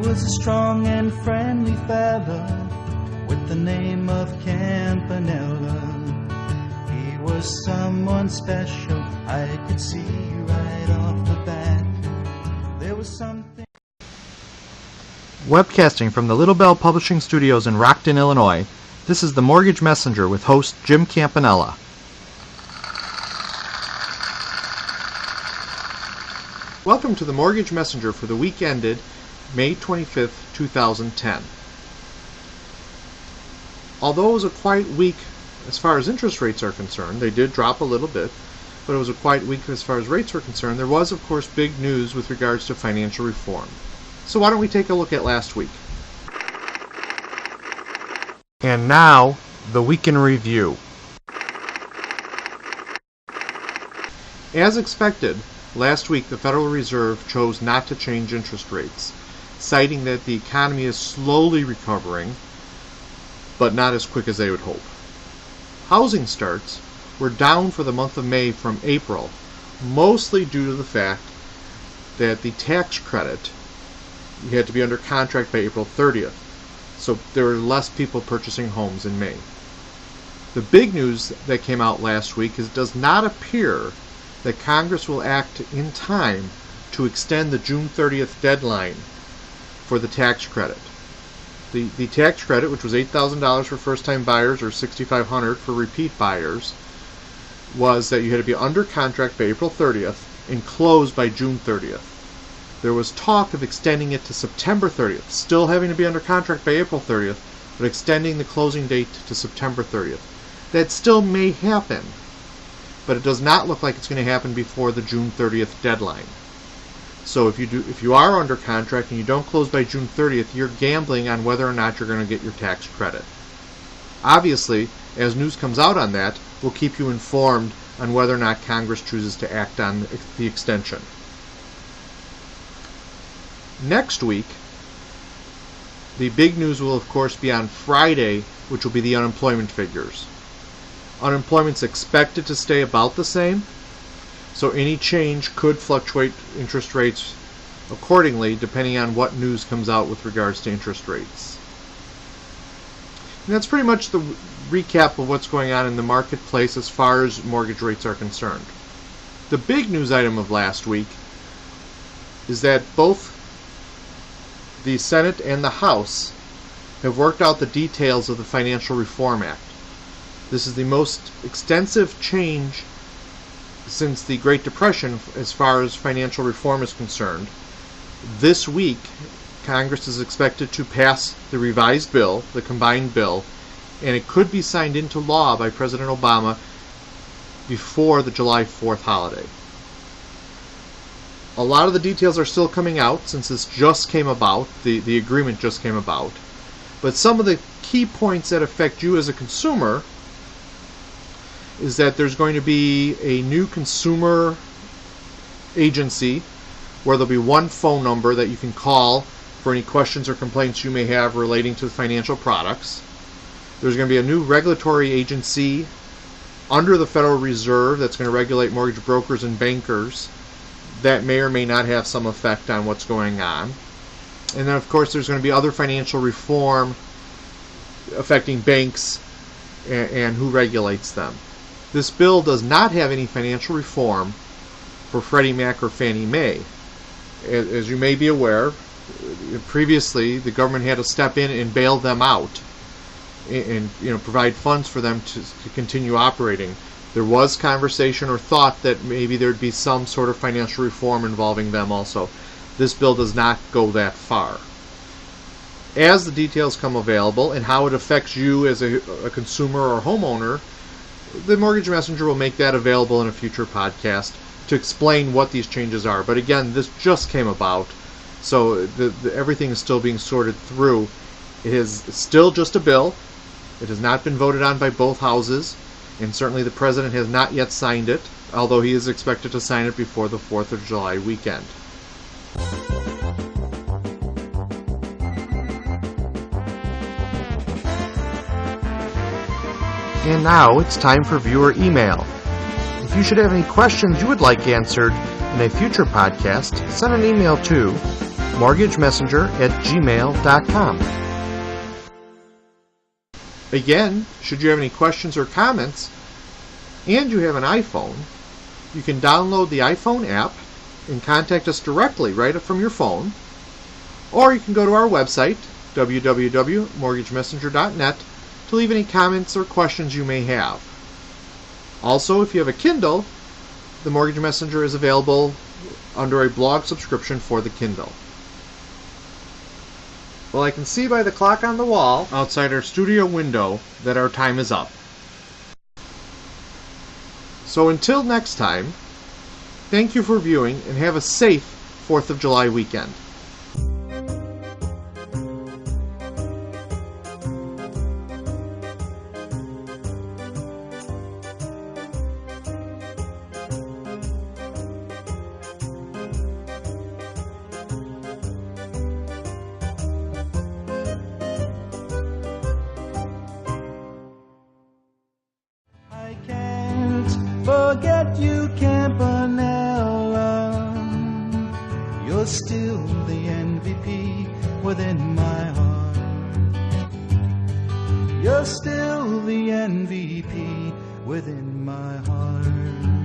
was a strong and friendly fella with the name of Campanella. He was someone special, I could see right off the bat. There was something. Webcasting from the Little Bell Publishing Studios in Rockton, Illinois, this is the Mortgage Messenger with host Jim Campanella. Welcome to the Mortgage Messenger for the week ended May 25th, 2010. Although it was a quiet week as far as interest rates are concerned, they did drop a little bit, but it was a quiet week as far as rates were concerned, there was, of course, big news with regards to financial reform. So why don't we take a look at last week? And now, the week in review. As expected, last week the Federal Reserve chose not to change interest rates, citing that the economy is slowly recovering, but not as quick as they would hope. Housing starts were down for the month of May from April, mostly due to the fact that the tax credit, you had to be under contract by April 30th, so there were less people purchasing homes in May. The big news that came out last week is it does not appear that Congress will act in time to extend the June 30th deadline for the tax credit. The tax credit, which was $8,000 for first-time buyers or $6,500 for repeat buyers, was that you had to be under contract by April 30th and closed by June 30th. There was talk of extending it to September 30th, still having to be under contract by April 30th, but extending the closing date to September 30th. That still may happen, but it does not look like it's going to happen before the June 30th deadline. So if you are under contract and you don't close by June 30th, you're gambling on whether or not you're going to get your tax credit. Obviously, as news comes out on that, we'll keep you informed on whether or not Congress chooses to act on the extension. Next week, the big news will of course be on Friday, which will be the unemployment figures. Unemployment's expected to stay about the same, so any change could fluctuate interest rates accordingly depending on what news comes out with regards to interest rates. And that's pretty much the recap of what's going on in the marketplace as far as mortgage rates are concerned. The big news item of last week is that both the Senate and the House have worked out the details of the Financial Reform Act. This is the most extensive change since the Great Depression as far as financial reform is concerned. This week, Congress is expected to pass the revised bill, the combined bill, and it could be signed into law by President Obama before the July 4th holiday. A lot of the details are still coming out since this just came about, the agreement just came about. But some of the key points that affect you as a consumer is that there's going to be a new consumer agency where there'll be one phone number that you can call for any questions or complaints you may have relating to financial products. There's going to be a new regulatory agency under the Federal Reserve that's going to regulate mortgage brokers and bankers. That may or may not have some effect on what's going on. And then, of course, there's going to be other financial reform affecting banks and who regulates them. This bill does not have any financial reform for Freddie Mac or Fannie Mae. As you may be aware, previously the government had to step in and bail them out and provide funds for them to continue operating. There was conversation or thought that maybe there'd be some sort of financial reform involving them also. This bill does not go that far. As the details come available and how it affects you as a consumer or homeowner, the Mortgage Messenger will make that available in a future podcast to explain what these changes are. But again, this just came about, so everything is still being sorted through. It is still just a bill. It has not been voted on by both houses, and certainly the President has not yet signed it, although he is expected to sign it before the 4th of July weekend. And now it's time for viewer email. If you should have any questions you would like answered in a future podcast, send an email to mortgagemessenger@gmail.com. Again, should you have any questions or comments, and you have an iPhone, you can download the iPhone app and contact us directly right from your phone, or you can go to our website, www.mortgagemessenger.net, to leave any comments or questions you may have. Also, if you have a Kindle, the Mortgage Messenger is available under a blog subscription for the Kindle. Well, I can see by the clock on the wall outside our studio window that our time is up. So until next time, thank you for viewing and have a safe 4th of July weekend. I can't forget you, Campanella. You're still the MVP within my heart. You're still the MVP within my heart.